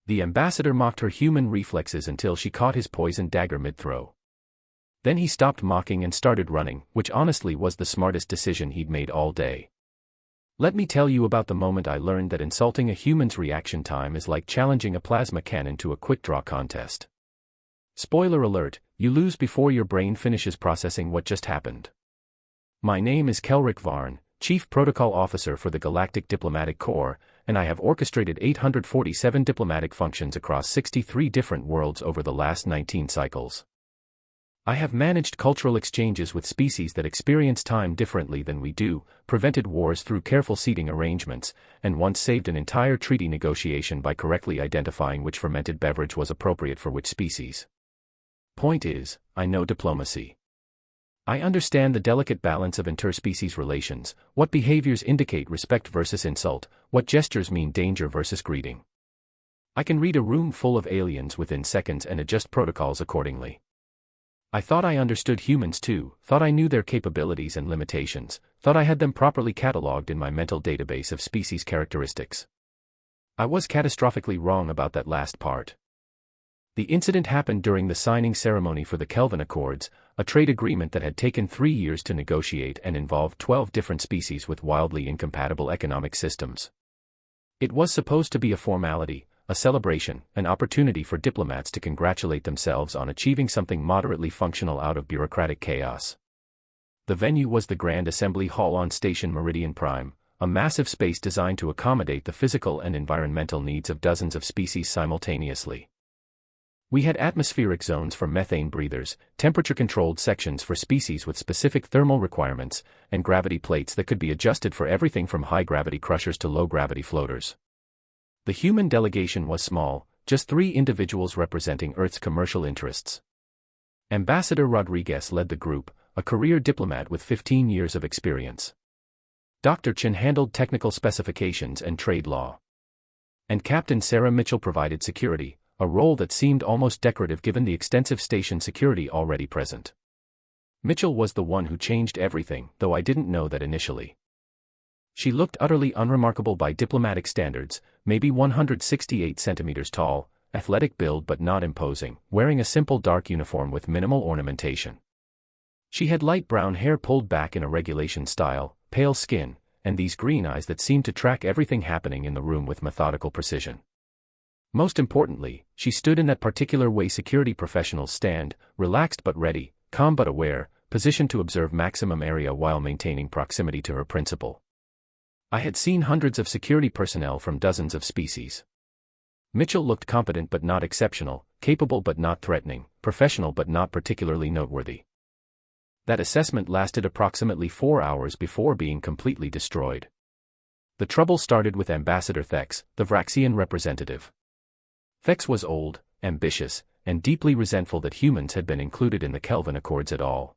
The ambassador mocked her human reflexes until she caught his poisoned dagger mid-throw. Then he stopped mocking and started running, which honestly was the smartest decision he'd made all day. Let me tell you about the moment I learned that insulting a human's reaction time is like challenging a plasma cannon to a quick-draw contest. Spoiler alert, you lose before your brain finishes processing what just happened. My name is Kelric Varn, Chief Protocol Officer for the Galactic Diplomatic Corps, and I have orchestrated 847 diplomatic functions across 63 different worlds over the last 19 cycles. I have managed cultural exchanges with species that experience time differently than we do, prevented wars through careful seating arrangements, and once saved an entire treaty negotiation by correctly identifying which fermented beverage was appropriate for which species. Point is, I know diplomacy. I understand the delicate balance of interspecies relations, what behaviors indicate respect versus insult, what gestures mean danger versus greeting. I can read a room full of aliens within seconds and adjust protocols accordingly. I thought I understood humans too, thought I knew their capabilities and limitations, thought I had them properly catalogued in my mental database of species characteristics. I was catastrophically wrong about that last part. The incident happened during the signing ceremony for the Kelvin Accords, a trade agreement that had taken 3 years to negotiate and involved 12 different species with wildly incompatible economic systems. It was supposed to be a formality, a celebration, an opportunity for diplomats to congratulate themselves on achieving something moderately functional out of bureaucratic chaos. The venue was the Grand Assembly Hall on Station Meridian Prime, a massive space designed to accommodate the physical and environmental needs of dozens of species simultaneously. We had atmospheric zones for methane breathers, temperature-controlled sections for species with specific thermal requirements, and gravity plates that could be adjusted for everything from high-gravity crushers to low-gravity floaters. The human delegation was small, just 3 individuals representing Earth's commercial interests. Ambassador Rodriguez led the group, a career diplomat with 15 years of experience. Dr. Chen handled technical specifications and trade law. And Captain Sarah Mitchell provided security, a role that seemed almost decorative given the extensive station security already present. Mitchell was the one who changed everything, though I didn't know that initially. She looked utterly unremarkable by diplomatic standards, maybe 168 centimeters tall, athletic build but not imposing, wearing a simple dark uniform with minimal ornamentation. She had light brown hair pulled back in a regulation style, pale skin, and these green eyes that seemed to track everything happening in the room with methodical precision. Most importantly, she stood in that particular way security professionals stand, relaxed but ready, calm but aware, positioned to observe maximum area while maintaining proximity to her principal. I had seen hundreds of security personnel from dozens of species. Mitchell looked competent but not exceptional, capable but not threatening, professional but not particularly noteworthy. That assessment lasted approximately 4 hours before being completely destroyed. The trouble started with Ambassador Thex, the Vraxian representative. Thex was old, ambitious, and deeply resentful that humans had been included in the Kelvin Accords at all.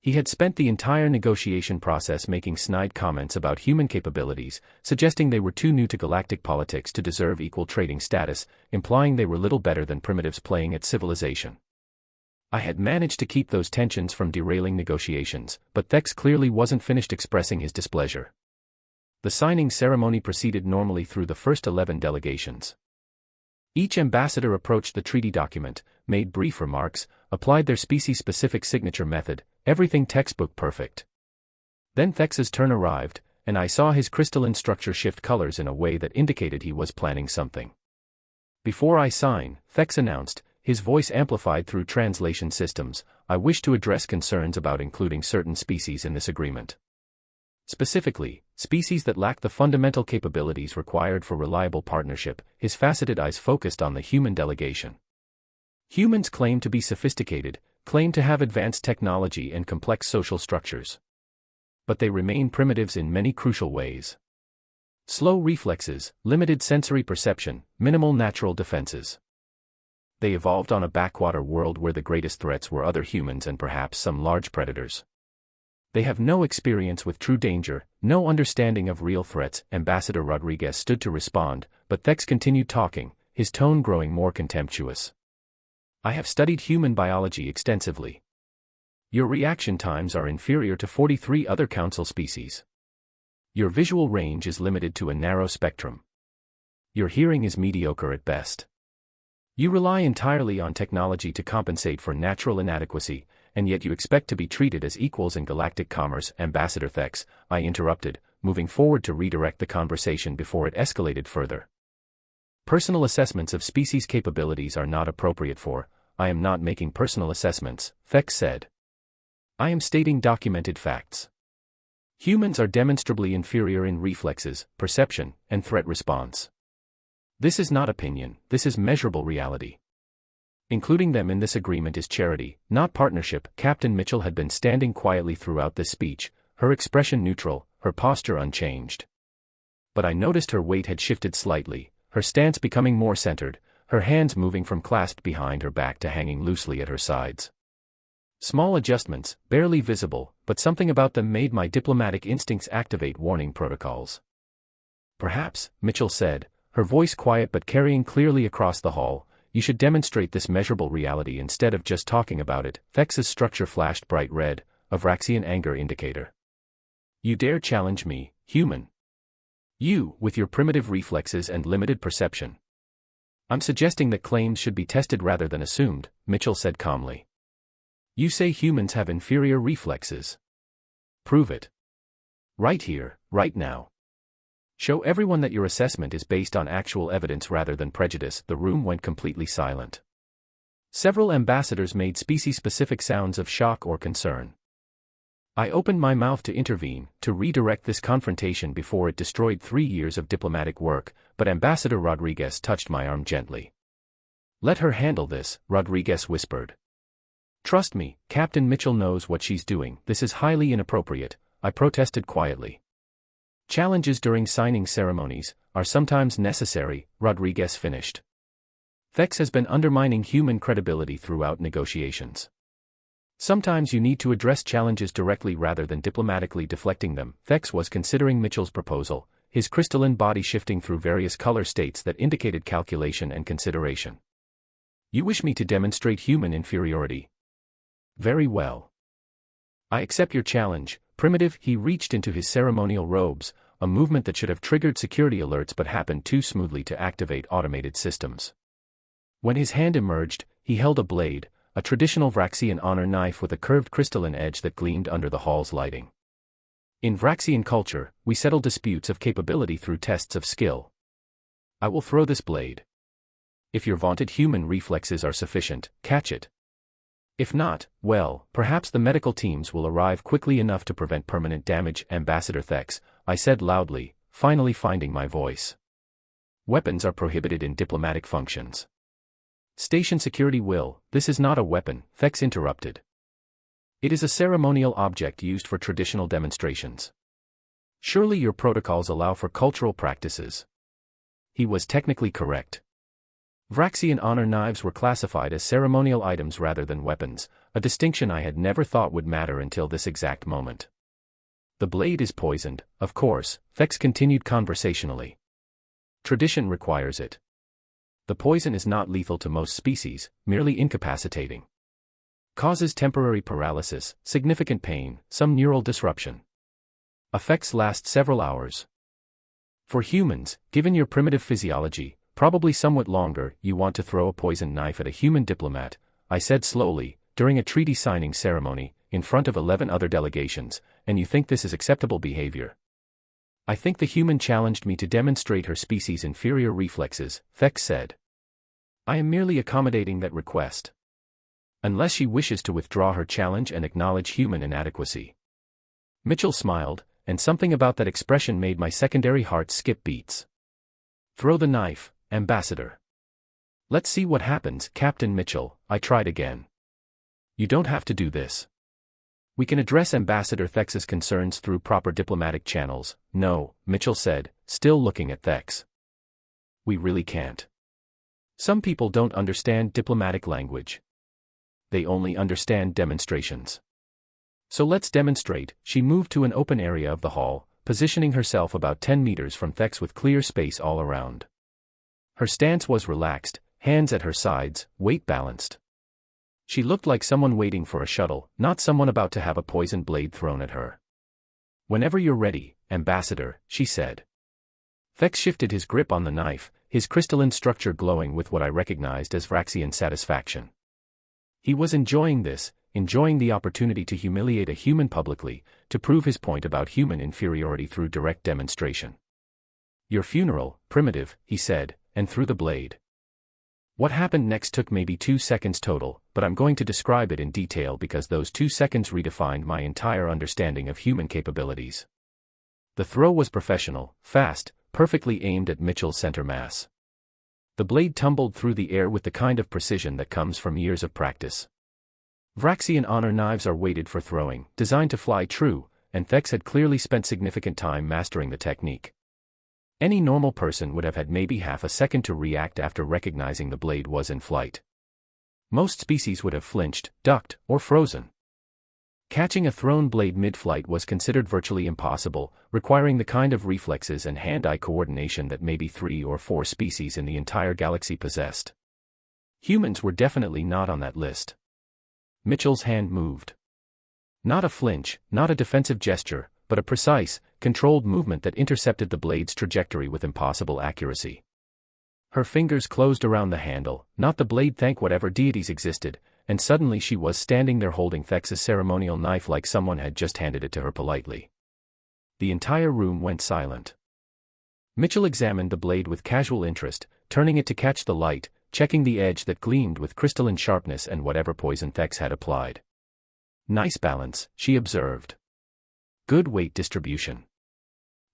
He had spent the entire negotiation process making snide comments about human capabilities, suggesting they were too new to galactic politics to deserve equal trading status, implying they were little better than primitives playing at civilization. I had managed to keep those tensions from derailing negotiations, but Thex clearly wasn't finished expressing his displeasure. The signing ceremony proceeded normally through the first 11 delegations. Each ambassador approached the treaty document, made brief remarks, applied their species-specific signature method, everything textbook perfect. Then Thex's turn arrived, and I saw his crystalline structure shift colors in a way that indicated he was planning something. Before I sign, Thex announced, his voice amplified through translation systems, I wish to address concerns about including certain species in this agreement. Specifically, species that lack the fundamental capabilities required for reliable partnership. His faceted eyes focused on the human delegation. Humans claim to be sophisticated, claim to have advanced technology and complex social structures. But they remain primitives in many crucial ways. Slow reflexes, limited sensory perception, minimal natural defenses. They evolved on a backwater world where the greatest threats were other humans and perhaps some large predators. They have no experience with true danger, no understanding of real threats. Ambassador Rodriguez stood to respond, but Thex continued talking, his tone growing more contemptuous. I have studied human biology extensively. Your reaction times are inferior to 43 other council species. Your visual range is limited to a narrow spectrum. Your hearing is mediocre at best. You rely entirely on technology to compensate for natural inadequacy, and yet you expect to be treated as equals in galactic commerce. Ambassador Thex, I interrupted, moving forward to redirect the conversation before it escalated further. Personal assessments of species capabilities are not appropriate for. I am not making personal assessments, Thex said. I am stating documented facts. Humans are demonstrably inferior in reflexes, perception, and threat response. This is not opinion, this is measurable reality. Including them in this agreement is charity, not partnership. Captain Mitchell had been standing quietly throughout this speech, her expression neutral, her posture unchanged. But I noticed her weight had shifted slightly, her stance becoming more centered, her hands moving from clasped behind her back to hanging loosely at her sides. Small adjustments, barely visible, but something about them made my diplomatic instincts activate warning protocols. Perhaps, Mitchell said, her voice quiet but carrying clearly across the hall, you should demonstrate this measurable reality instead of just talking about it. Thex's structure flashed bright red, a Vraxian anger indicator. You dare challenge me, human? You, with your primitive reflexes and limited perception. I'm suggesting that claims should be tested rather than assumed, Mitchell said calmly. You say humans have inferior reflexes. Prove it. Right here, right now. Show everyone that your assessment is based on actual evidence rather than prejudice. The room went completely silent. Several ambassadors made species-specific sounds of shock or concern. I opened my mouth to intervene, to redirect this confrontation before it destroyed 3 years of diplomatic work, but Ambassador Rodriguez touched my arm gently. Let her handle this, Rodriguez whispered. Trust me, Captain Mitchell knows what she's doing. This is highly inappropriate, I protested quietly. Challenges during signing ceremonies are sometimes necessary, Rodriguez finished. Thex has been undermining human credibility throughout negotiations. Sometimes you need to address challenges directly rather than diplomatically deflecting them. Thex was considering Mitchell's proposal, his crystalline body shifting through various color states that indicated calculation and consideration. You wish me to demonstrate human inferiority? Very well. I accept your challenge, primitive. He reached into his ceremonial robes, a movement that should have triggered security alerts but happened too smoothly to activate automated systems. When his hand emerged, he held a blade, a traditional Vraxian honor knife with a curved crystalline edge that gleamed under the hall's lighting. In Vraxian culture, we settle disputes of capability through tests of skill. I will throw this blade. If your vaunted human reflexes are sufficient, catch it. If not, well, perhaps the medical teams will arrive quickly enough to prevent permanent damage. Ambassador Thex, I said loudly, finally finding my voice. Weapons are prohibited in diplomatic functions. Station security will. This is not a weapon, Thex interrupted. It is a ceremonial object used for traditional demonstrations. Surely your protocols allow for cultural practices. He was technically correct. Vraxian honor knives were classified as ceremonial items rather than weapons, a distinction I had never thought would matter until this exact moment. The blade is poisoned, of course, Thex continued conversationally. Tradition requires it. The poison is not lethal to most species, merely incapacitating. Causes temporary paralysis, significant pain, some neural disruption. Effects last several hours. For humans, given your primitive physiology, probably somewhat longer. You want to throw a poisoned knife at a human diplomat, I said slowly, during a treaty signing ceremony, in front of 11 other delegations, and you think this is acceptable behavior? I think the human challenged me to demonstrate her species' inferior reflexes, Thex said. I am merely accommodating that request. Unless she wishes to withdraw her challenge and acknowledge human inadequacy. Mitchell smiled, and something about that expression made my secondary heart skip beats. Throw the knife, Ambassador. Let's see what happens, Captain Mitchell, I tried again. You don't have to do this. We can address Ambassador Thex's concerns through proper diplomatic channels. No, Mitchell said, still looking at Thex. We really can't. Some people don't understand diplomatic language. They only understand demonstrations. So let's demonstrate. She moved to an open area of the hall, positioning herself about 10 meters from Thex with clear space all around. Her stance was relaxed, hands at her sides, weight balanced. She looked like someone waiting for a shuttle, not someone about to have a poisoned blade thrown at her. Whenever you're ready, Ambassador, she said. Thex shifted his grip on the knife, his crystalline structure glowing with what I recognized as Vraxian satisfaction. He was enjoying this, enjoying the opportunity to humiliate a human publicly, to prove his point about human inferiority through direct demonstration. "Your funeral, primitive," he said, and threw the blade. What happened next took maybe 2 seconds total, but I'm going to describe it in detail because those 2 seconds redefined my entire understanding of human capabilities. The throw was professional, fast, perfectly aimed at Mitchell's center mass. The blade tumbled through the air with the kind of precision that comes from years of practice. Vraxian honor knives are weighted for throwing, designed to fly true, and Thex had clearly spent significant time mastering the technique. Any normal person would have had maybe half a second to react after recognizing the blade was in flight. Most species would have flinched, ducked, or frozen. Catching a thrown blade mid-flight was considered virtually impossible, requiring the kind of reflexes and hand-eye coordination that maybe 3 or 4 species in the entire galaxy possessed. Humans were definitely not on that list. Mitchell's hand moved. Not a flinch, not a defensive gesture, but a precise, controlled movement that intercepted the blade's trajectory with impossible accuracy. Her fingers closed around the handle, not the blade, thank whatever deities existed, and suddenly she was standing there holding Thex's ceremonial knife like someone had just handed it to her politely. The entire room went silent. Mitchell examined the blade with casual interest, turning it to catch the light, checking the edge that gleamed with crystalline sharpness and whatever poison Thex had applied. "Nice balance," she observed. "Good weight distribution.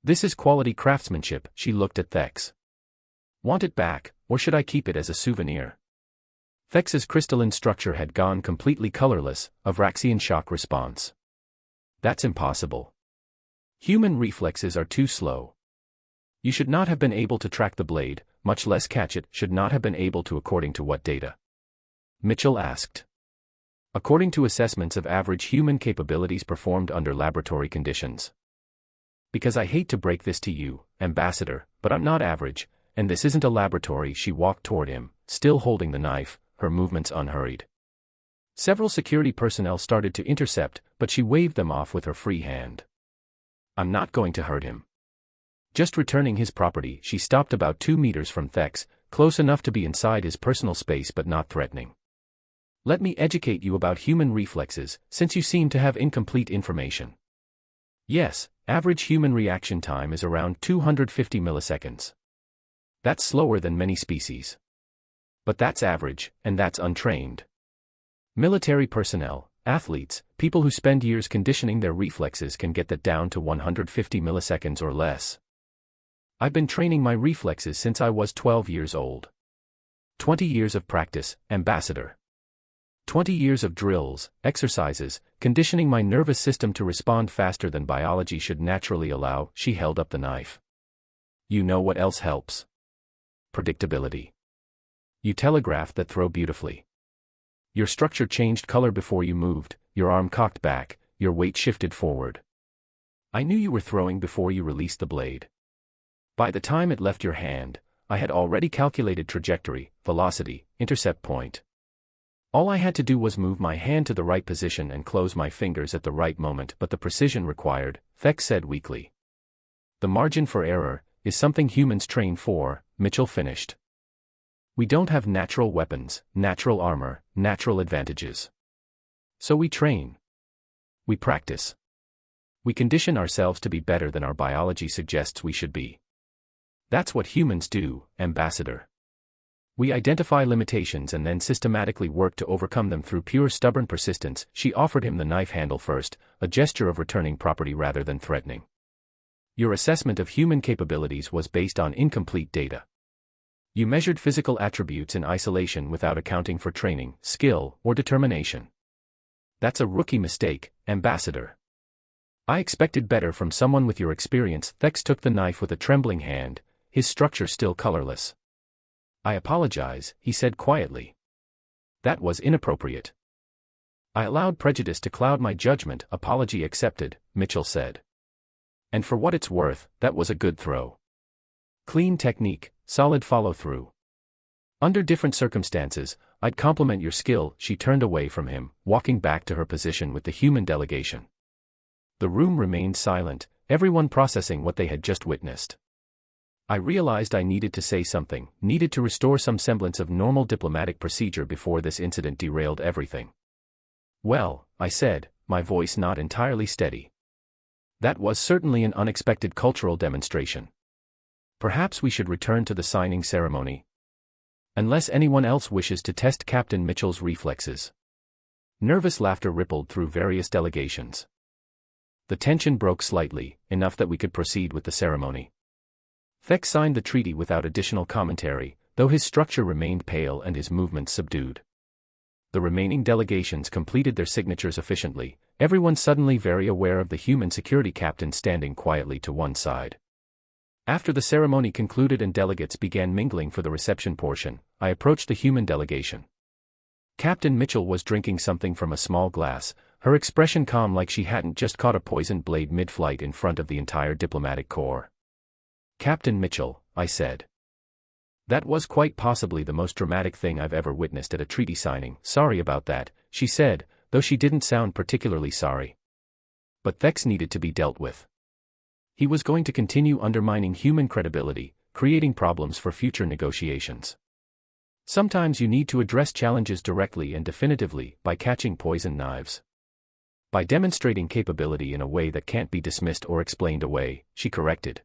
This is quality craftsmanship." She looked at Thex. "Want it back, or should I keep it as a souvenir?" Thex's crystalline structure had gone completely colorless, a Vraxian shock response. "That's impossible. Human reflexes are too slow. You should not have been able to track the blade, much less catch it, should not have been able to according to what data?" Mitchell asked. "According to assessments of average human capabilities performed under laboratory conditions. Because I hate to break this to you, Ambassador, but I'm not average, and this isn't a laboratory." She walked toward him, still holding the knife, her movements unhurried. Several security personnel started to intercept, but she waved them off with her free hand. "I'm not going to hurt him. Just returning his property." She stopped about 2 meters from Thex, close enough to be inside his personal space but not threatening. "Let me educate you about human reflexes, since you seem to have incomplete information. Yes, average human reaction time is around 250 milliseconds. That's slower than many species. But that's average, and that's untrained. Military personnel, athletes, people who spend years conditioning their reflexes can get that down to 150 milliseconds or less. I've been training my reflexes since I was 12 years old. 20 years of practice, Ambassador. 20 years of drills, exercises, conditioning my nervous system to respond faster than biology should naturally allow." She held up the knife. "You know what else helps? Predictability. You telegraphed that throw beautifully. Your structure changed color before you moved, your arm cocked back, your weight shifted forward. I knew you were throwing before you released the blade. By the time it left your hand, I had already calculated trajectory, velocity, intercept point. All I had to do was move my hand to the right position and close my fingers at the right moment." "But the precision required," Thex said weakly. "The margin for error is something humans train for," Mitchell finished. "We don't have natural weapons, natural armor, natural advantages. So we train. We practice. We condition ourselves to be better than our biology suggests we should be. That's what humans do, Ambassador. We identify limitations and then systematically work to overcome them through pure stubborn persistence." She offered him the knife handle first, a gesture of returning property rather than threatening. "Your assessment of human capabilities was based on incomplete data. You measured physical attributes in isolation without accounting for training, skill, or determination. That's a rookie mistake, Ambassador. I expected better from someone with your experience." Thex took the knife with a trembling hand, his structure still colorless. "I apologize," he said quietly. "That was inappropriate. I allowed prejudice to cloud my judgment." "Apology accepted," Mitchell said. "And for what it's worth, that was a good throw. Clean technique, solid follow-through. Under different circumstances, I'd compliment your skill." She turned away from him, walking back to her position with the human delegation. The room remained silent, everyone processing what they had just witnessed. I realized I needed to say something, needed to restore some semblance of normal diplomatic procedure before this incident derailed everything. "Well," I said, my voice not entirely steady. "That was certainly an unexpected cultural demonstration. Perhaps we should return to the signing ceremony. Unless anyone else wishes to test Captain Mitchell's reflexes." Nervous laughter rippled through various delegations. The tension broke slightly, enough that we could proceed with the ceremony. Thex signed the treaty without additional commentary, though his structure remained pale and his movements subdued. The remaining delegations completed their signatures efficiently, everyone suddenly very aware of the human security captain standing quietly to one side. After the ceremony concluded and delegates began mingling for the reception portion, I approached the human delegation. Captain Mitchell was drinking something from a small glass, her expression calm like she hadn't just caught a poisoned blade mid-flight in front of the entire diplomatic corps. "Captain Mitchell," I said. "That was quite possibly the most dramatic thing I've ever witnessed at a treaty signing." "Sorry about that," she said, though she didn't sound particularly sorry. But Thex needed to be dealt with. He was going to continue undermining human credibility, creating problems for future negotiations. Sometimes you need to address challenges directly and definitively, by catching poison knives. By demonstrating capability in a way that can't be dismissed or explained away, she corrected.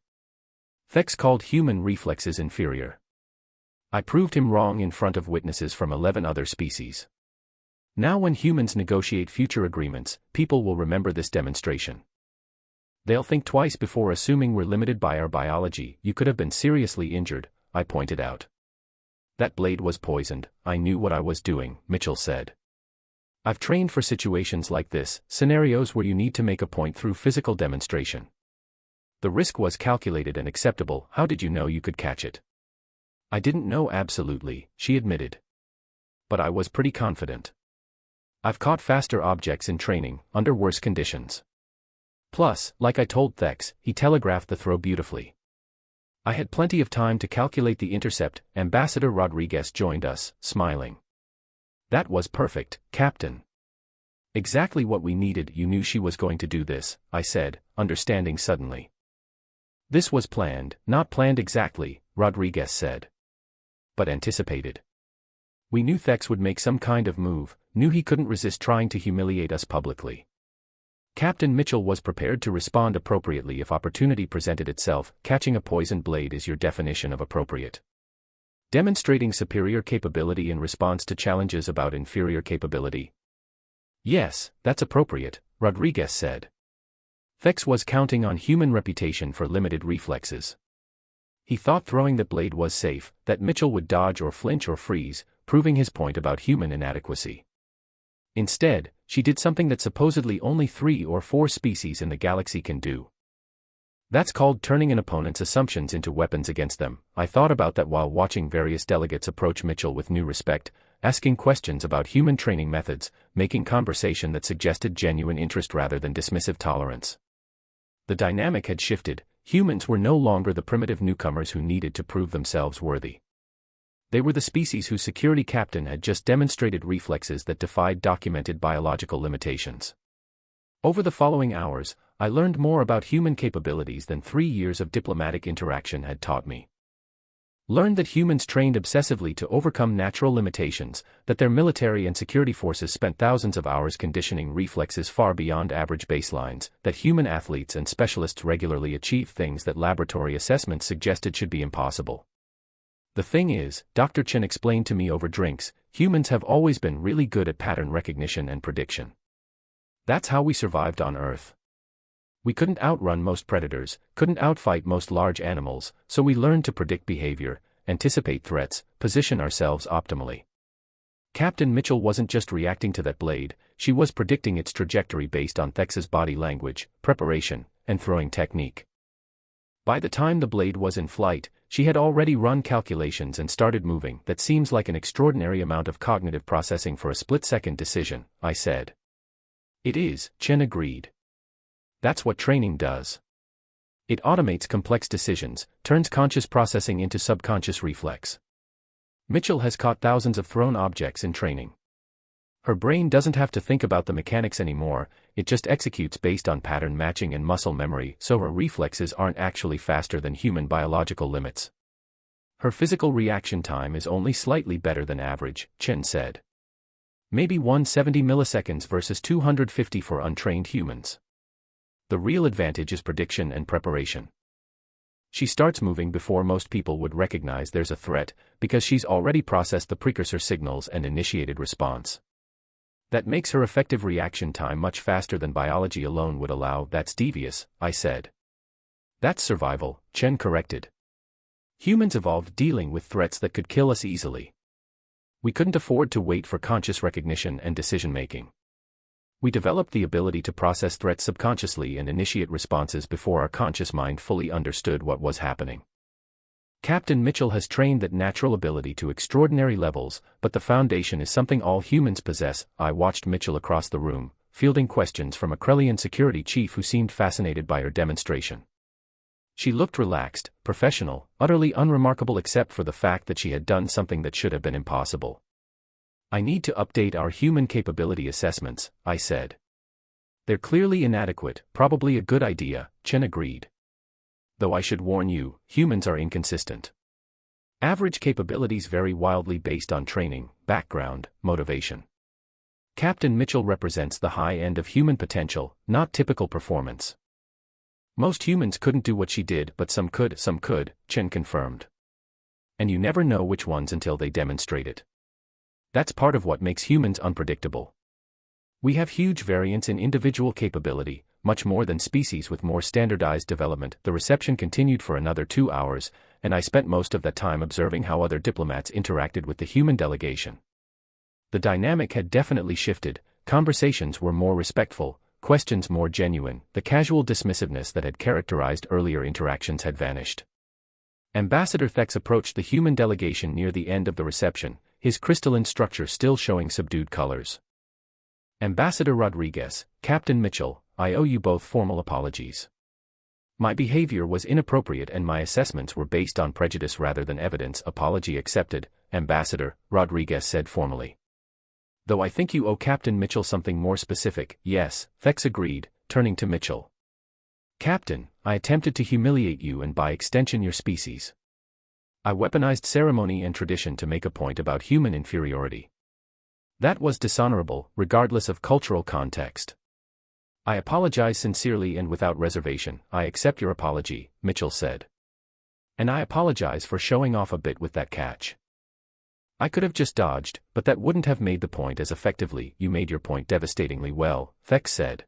Thex called human reflexes inferior. I proved him wrong in front of witnesses from 11 other species. Now when humans negotiate future agreements, people will remember this demonstration. They'll think twice before assuming we're limited by our biology. "You could have been seriously injured," I pointed out. "That blade was poisoned, I knew what I was doing," Mitchell said. "I've trained for situations like this, scenarios where you need to make a point through physical demonstration. The risk was calculated and acceptable." "How did you know you could catch it?" "I didn't know absolutely," she admitted. "But I was pretty confident. I've caught faster objects in training, under worse conditions. Plus, like I told Thex, he telegraphed the throw beautifully. I had plenty of time to calculate the intercept." Ambassador Rodriguez joined us, smiling. "That was perfect, Captain. Exactly what we needed." "You knew she was going to do this," I said, understanding suddenly. "This was planned, not planned exactly," Rodriguez said. "But anticipated. We knew Thex would make some kind of move, knew he couldn't resist trying to humiliate us publicly. Captain Mitchell was prepared to respond appropriately if opportunity presented itself." "Catching a poisoned blade is your definition of appropriate. Demonstrating superior capability in response to challenges about inferior capability." "Yes, that's appropriate," Rodriguez said. Thex was counting on human reputation for limited reflexes. He thought throwing the blade was safe, that Mitchell would dodge or flinch or freeze, proving his point about human inadequacy. Instead, she did something that supposedly only 3 or 4 species in the galaxy can do. That's called turning an opponent's assumptions into weapons against them. I thought about that while watching various delegates approach Mitchell with new respect, asking questions about human training methods, making conversation that suggested genuine interest rather than dismissive tolerance. The dynamic had shifted. Humans were no longer the primitive newcomers who needed to prove themselves worthy. They were the species whose security captain had just demonstrated reflexes that defied documented biological limitations. Over the following hours, I learned more about human capabilities than 3 years of diplomatic interaction had taught me. Learned that humans trained obsessively to overcome natural limitations, that their military and security forces spent thousands of hours conditioning reflexes far beyond average baselines, that human athletes and specialists regularly achieve things that laboratory assessments suggested should be impossible. The thing is, Dr. Chen explained to me over drinks, humans have always been really good at pattern recognition and prediction. That's how we survived on Earth. We couldn't outrun most predators, couldn't outfight most large animals, so we learned to predict behavior, anticipate threats, position ourselves optimally. Captain Mitchell wasn't just reacting to that blade, she was predicting its trajectory based on Thex's body language, preparation, and throwing technique. By the time the blade was in flight, she had already run calculations and started moving. That seems like an extraordinary amount of cognitive processing for a split-second decision, I said. It is, Chen agreed. That's what training does. It automates complex decisions, turns conscious processing into subconscious reflex. Mitchell has caught thousands of thrown objects in training. Her brain doesn't have to think about the mechanics anymore, it just executes based on pattern matching and muscle memory, so her reflexes aren't actually faster than human biological limits. Her physical reaction time is only slightly better than average, Chen said. Maybe 170 milliseconds versus 250 for untrained humans. The real advantage is prediction and preparation. She starts moving before most people would recognize there's a threat, because she's already processed the precursor signals and initiated response. That makes her effective reaction time much faster than biology alone would allow. That's devious, I said. That's survival, Chen corrected. Humans evolved dealing with threats that could kill us easily. We couldn't afford to wait for conscious recognition and decision-making. We developed the ability to process threats subconsciously and initiate responses before our conscious mind fully understood what was happening. Captain Mitchell has trained that natural ability to extraordinary levels, but the foundation is something all humans possess. I watched Mitchell across the room, fielding questions from a Krellian security chief who seemed fascinated by her demonstration. She looked relaxed, professional, utterly unremarkable except for the fact that she had done something that should have been impossible. I need to update our human capability assessments, I said. They're clearly inadequate, probably a good idea, Chen agreed. Though I should warn you, humans are inconsistent. Average capabilities vary wildly based on training, background, motivation. Captain Mitchell represents the high end of human potential, not typical performance. Most humans couldn't do what she did, but some could, Chen confirmed. And you never know which ones until they demonstrate it. That's part of what makes humans unpredictable. We have huge variance in individual capability, much more than species with more standardized development. The reception continued for another 2 hours, and I spent most of that time observing how other diplomats interacted with the human delegation. The dynamic had definitely shifted, conversations were more respectful, questions more genuine, the casual dismissiveness that had characterized earlier interactions had vanished. Ambassador Thex approached the human delegation near the end of the reception, his crystalline structure still showing subdued colors. Ambassador Rodriguez, Captain Mitchell, I owe you both formal apologies. My behavior was inappropriate and my assessments were based on prejudice rather than evidence. Apology accepted, Ambassador, Rodriguez said formally. Though I think you owe Captain Mitchell something more specific. Yes, Thex agreed, turning to Mitchell. Captain, I attempted to humiliate you and by extension your species. I weaponized ceremony and tradition to make a point about human inferiority. That was dishonorable, regardless of cultural context. I apologize sincerely and without reservation. I accept your apology, Mitchell said. And I apologize for showing off a bit with that catch. I could have just dodged, but that wouldn't have made the point as effectively. You made your point devastatingly well, Thex said.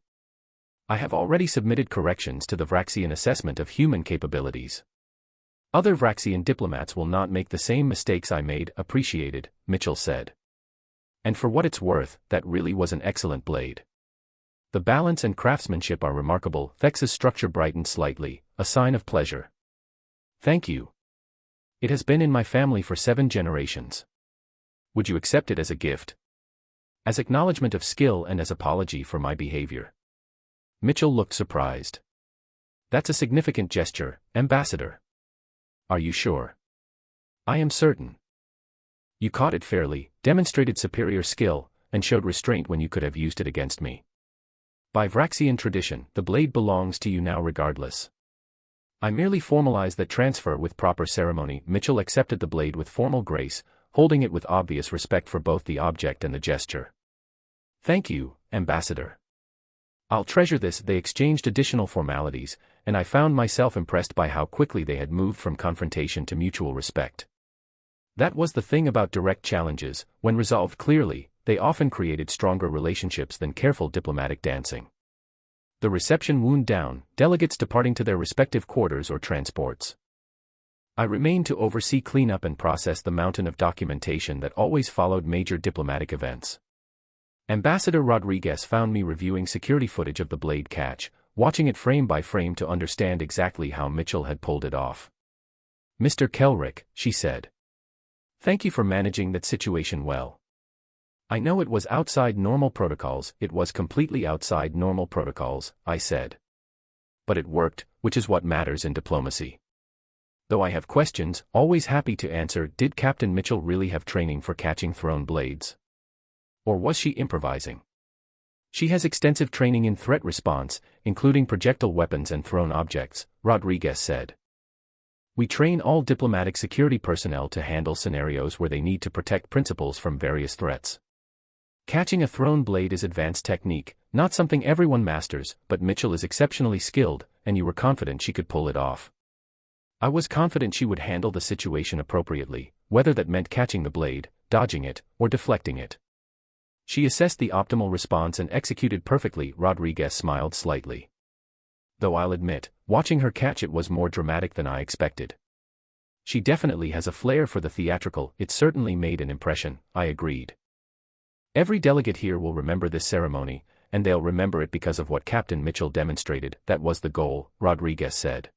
I have already submitted corrections to the Vraxian assessment of human capabilities. Other Vraxian diplomats will not make the same mistakes I made. Appreciated, Mitchell said. And for what it's worth, that really was an excellent blade. The balance and craftsmanship are remarkable. Thex's structure brightened slightly, a sign of pleasure. Thank you. It has been in my family for 7 generations. Would you accept it as a gift? As acknowledgement of skill and as apology for my behavior. Mitchell looked surprised. That's a significant gesture, Ambassador. Are you sure? I am certain. You caught it fairly, demonstrated superior skill, and showed restraint when you could have used it against me. By Vraxian tradition, the blade belongs to you now regardless. I merely formalize that transfer with proper ceremony. Mitchell accepted the blade with formal grace, holding it with obvious respect for both the object and the gesture. Thank you, Ambassador. I'll treasure this. They exchanged additional formalities, and I found myself impressed by how quickly they had moved from confrontation to mutual respect. That was the thing about direct challenges, when resolved clearly, they often created stronger relationships than careful diplomatic dancing. The reception wound down, delegates departing to their respective quarters or transports. I remained to oversee cleanup and process the mountain of documentation that always followed major diplomatic events. Ambassador Rodriguez found me reviewing security footage of the blade catch, watching it frame by frame to understand exactly how Mitchell had pulled it off. Mr. Kelrick, she said. Thank you for managing that situation well. I know it was outside normal protocols. It was completely outside normal protocols, I said. But it worked, which is what matters in diplomacy. Though I have questions, always happy to answer. Did Captain Mitchell really have training for catching thrown blades? Or was she improvising? She has extensive training in threat response, including projectile weapons and thrown objects, Rodriguez said. We train all diplomatic security personnel to handle scenarios where they need to protect principals from various threats. Catching a thrown blade is advanced technique, not something everyone masters, but Mitchell is exceptionally skilled, and you were confident she could pull it off. I was confident she would handle the situation appropriately, whether that meant catching the blade, dodging it, or deflecting it. She assessed the optimal response and executed perfectly. Rodriguez smiled slightly. Though I'll admit, watching her catch it was more dramatic than I expected. She definitely has a flair for the theatrical. It certainly made an impression, I agreed. Every delegate here will remember this ceremony, and they'll remember it because of what Captain Mitchell demonstrated. That was the goal, Rodriguez said.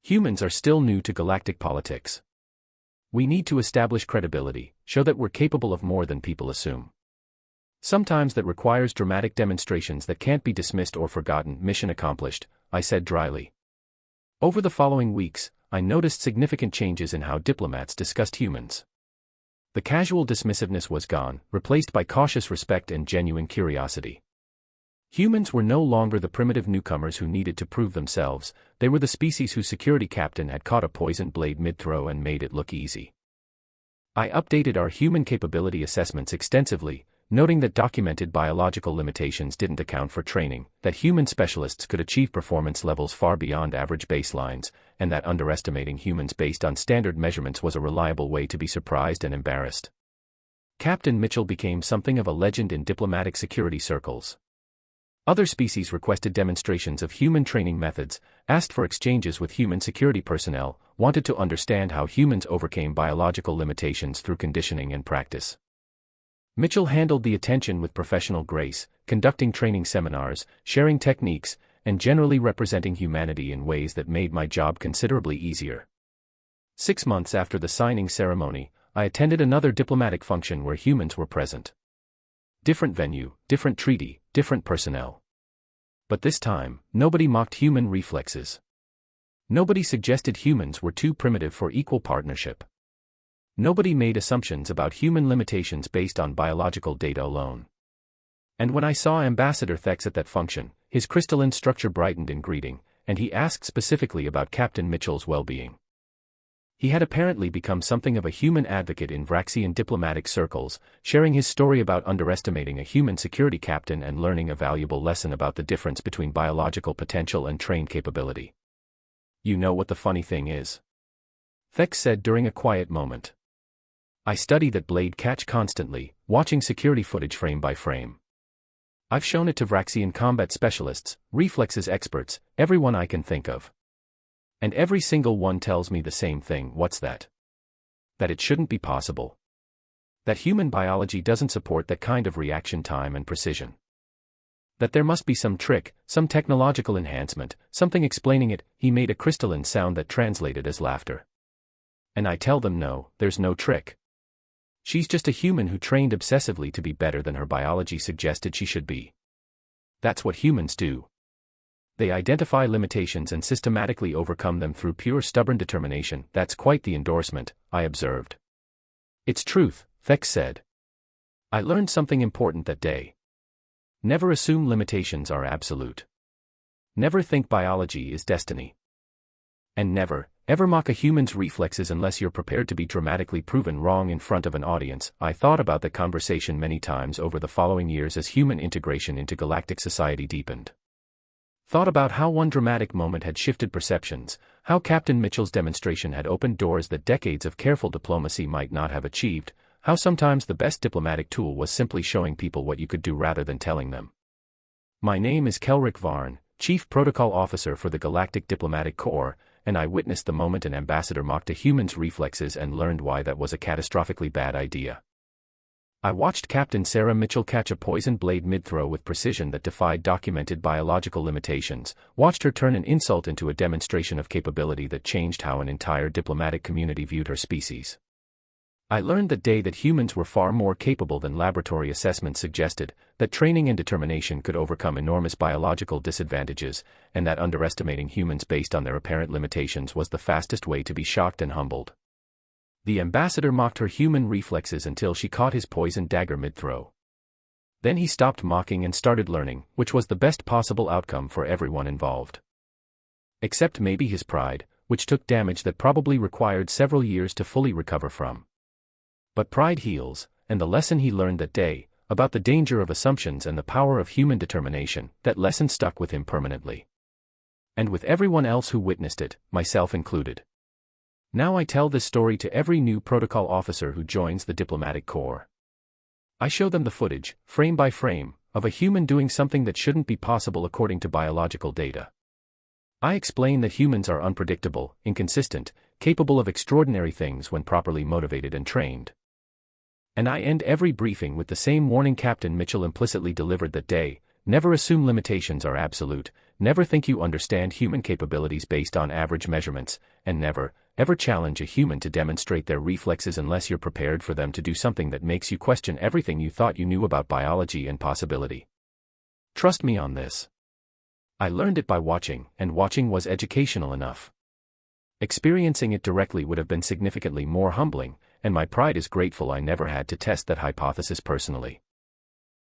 Humans are still new to galactic politics. We need to establish credibility, show that we're capable of more than people assume. Sometimes that requires dramatic demonstrations that can't be dismissed or forgotten. Mission accomplished, I said dryly. Over the following weeks, I noticed significant changes in how diplomats discussed humans. The casual dismissiveness was gone, replaced by cautious respect and genuine curiosity. Humans were no longer the primitive newcomers who needed to prove themselves, they were the species whose security captain had caught a poisoned blade mid-throw and made it look easy. I updated our human capability assessments extensively, noting that documented biological limitations didn't account for training, that human specialists could achieve performance levels far beyond average baselines, and that underestimating humans based on standard measurements was a reliable way to be surprised and embarrassed. Captain Mitchell became something of a legend in diplomatic security circles. Other species requested demonstrations of human training methods, asked for exchanges with human security personnel, wanted to understand how humans overcame biological limitations through conditioning and practice. Mitchell handled the attention with professional grace, conducting training seminars, sharing techniques, and generally representing humanity in ways that made my job considerably easier. 6 months after the signing ceremony, I attended another diplomatic function where humans were present. Different venue, different treaty, different personnel. But this time, nobody mocked human reflexes. Nobody suggested humans were too primitive for equal partnership. Nobody made assumptions about human limitations based on biological data alone. And when I saw Ambassador Thex at that function, his crystalline structure brightened in greeting, and he asked specifically about Captain Mitchell's well-being. He had apparently become something of a human advocate in Vraxian diplomatic circles, sharing his story about underestimating a human security captain and learning a valuable lesson about the difference between biological potential and trained capability. You know what the funny thing is? Thex said during a quiet moment. I study that blade catch constantly, watching security footage frame by frame. I've shown it to Vraxian combat specialists, reflexes experts, everyone I can think of. And every single one tells me the same thing. What's that? That it shouldn't be possible. That human biology doesn't support that kind of reaction time and precision. That there must be some trick, some technological enhancement, something explaining it. He made a crystalline sound that translated as laughter. And I tell them no, there's no trick. She's just a human who trained obsessively to be better than her biology suggested she should be. That's what humans do. They identify limitations and systematically overcome them through pure stubborn determination. That's quite the endorsement, I observed. It's truth, Thex said. I learned something important that day. Never assume limitations are absolute. Never think biology is destiny. And never, ever mock a human's reflexes unless you're prepared to be dramatically proven wrong in front of an audience. I thought about that conversation many times over the following years as human integration into galactic society deepened. Thought about how one dramatic moment had shifted perceptions, how Captain Mitchell's demonstration had opened doors that decades of careful diplomacy might not have achieved, how sometimes the best diplomatic tool was simply showing people what you could do rather than telling them. My name is Kelric Varn, Chief Protocol Officer for the Galactic Diplomatic Corps, and I witnessed the moment an ambassador mocked a human's reflexes and learned why that was a catastrophically bad idea. I watched Captain Sarah Mitchell catch a poisoned blade mid-throw with precision that defied documented biological limitations, watched her turn an insult into a demonstration of capability that changed how an entire diplomatic community viewed her species. I learned that day that humans were far more capable than laboratory assessments suggested, that training and determination could overcome enormous biological disadvantages, and that underestimating humans based on their apparent limitations was the fastest way to be shocked and humbled. The ambassador mocked her human reflexes until she caught his poisoned dagger mid-throw. Then he stopped mocking and started learning, which was the best possible outcome for everyone involved. Except maybe his pride, which took damage that probably required several years to fully recover from. But pride heals, and the lesson he learned that day, about the danger of assumptions and the power of human determination, that lesson stuck with him permanently. And with everyone else who witnessed it, myself included. Now I tell this story to every new protocol officer who joins the diplomatic corps. I show them the footage, frame by frame, of a human doing something that shouldn't be possible according to biological data. I explain that humans are unpredictable, inconsistent, capable of extraordinary things when properly motivated and trained. And I end every briefing with the same warning Captain Mitchell implicitly delivered that day: never assume limitations are absolute, never think you understand human capabilities based on average measurements, and never, ever challenge a human to demonstrate their reflexes unless you're prepared for them to do something that makes you question everything you thought you knew about biology and possibility. Trust me on this. I learned it by watching, and watching was educational enough. Experiencing it directly would have been significantly more humbling, and my pride is grateful I never had to test that hypothesis personally.